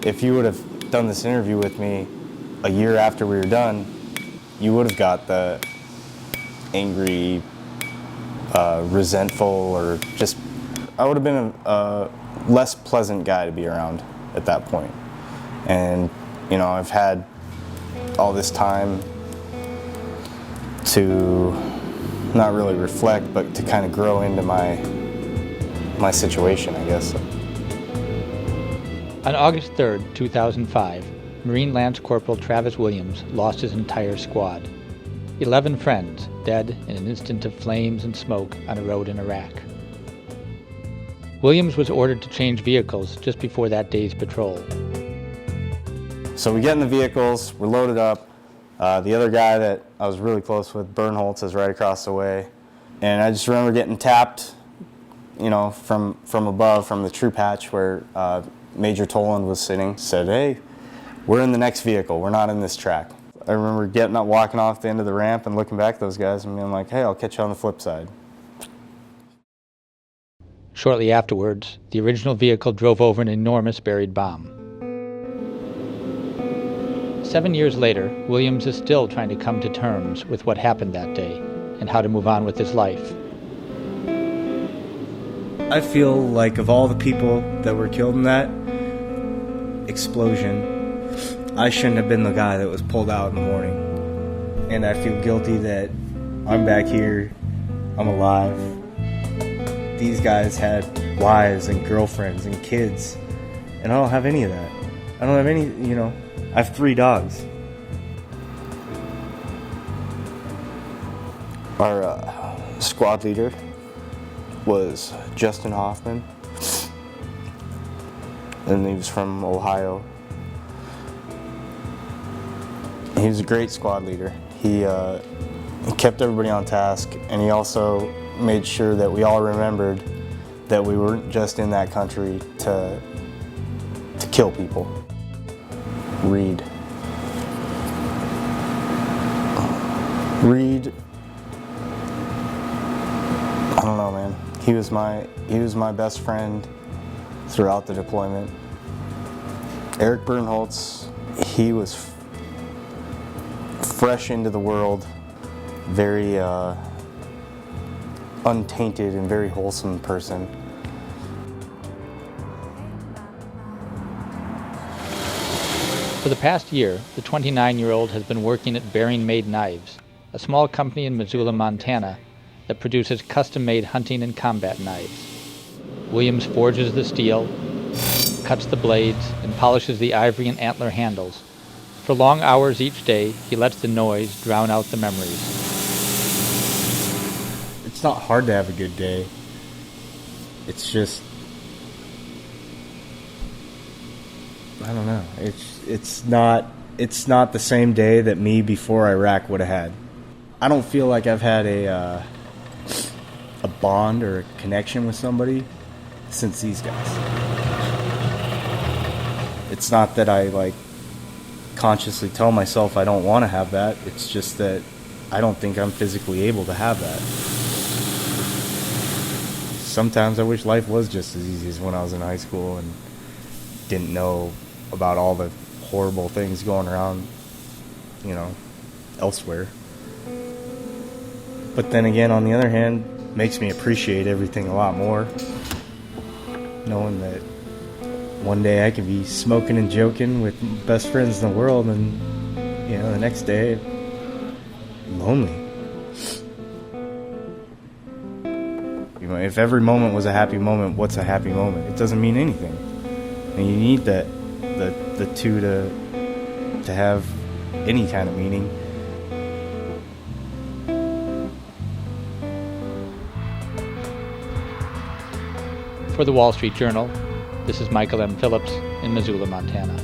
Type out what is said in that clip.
if you would have done this interview with me a year after we were done, you would have got the angry, resentful, or just, I would have been a less pleasant guy to be around at that point. And, you know, I've had all this time to not really reflect, but to kind of grow into my situation, I guess. On August 3rd, 2005, Marine Lance Corporal Travis Williams lost his entire squad. 11 friends dead in an instant of flames and smoke on a road in Iraq. Williams was ordered to change vehicles just before that day's patrol. So we get in the vehicles, we're loaded up. The other guy that I was really close with, Bernholtz, is right across the way. And I just remember getting tapped, you know, from above, from the troop hatch where Major Toland was sitting, said, "Hey, we're in the next vehicle, we're not in this track." I remember getting up, walking off the end of the ramp and looking back at those guys and being like, "Hey, I'll catch you on the flip side." Shortly afterwards, the original vehicle drove over an enormous buried bomb. 7 years later, Williams is still trying to come to terms with what happened that day and how to move on with his life. I feel like of all the people that were killed in that explosion, I shouldn't have been the guy that was pulled out in the morning. And I feel guilty that I'm back here, I'm alive. These guys had wives and girlfriends and kids, and I don't have any of that. I don't have any, you know, I have 3 dogs. Our squad leader was Justin Hoffman, and he was from Ohio. He was a great squad leader. He kept everybody on task, and he also made sure that we all remembered that we weren't just in that country to kill people. Reed, I don't know, man. He was my best friend throughout the deployment. Eric Bernholtz, he was fresh into the world, very untainted and very wholesome person. For the past year, the 29-year-old has been working at Bearing Made Knives, a small company in Missoula, Montana, that produces custom-made hunting and combat knives. Williams forges the steel, cuts the blades, and polishes the ivory and antler handles. For long hours each day, he lets the noise drown out the memories. It's not hard to have a good day. It's just, I don't know. It's not the same day that me before Iraq would have had. I don't feel like I've had a bond or a connection with somebody since these guys. It's not that I consciously tell myself I don't want to have that. It's just that I don't think I'm physically able to have that. Sometimes I wish life was just as easy as when I was in high school and didn't know about all the horrible things going around, you know, elsewhere. But then again, on the other hand, makes me appreciate everything a lot more. Knowing that one day I can be smoking and joking with best friends in the world, and, you know, the next day, I'm lonely. You know, if every moment was a happy moment, what's a happy moment? It doesn't mean anything. And you need the two to have any kind of meaning. For the Wall Street Journal, this is Michael M. Phillips in Missoula, Montana.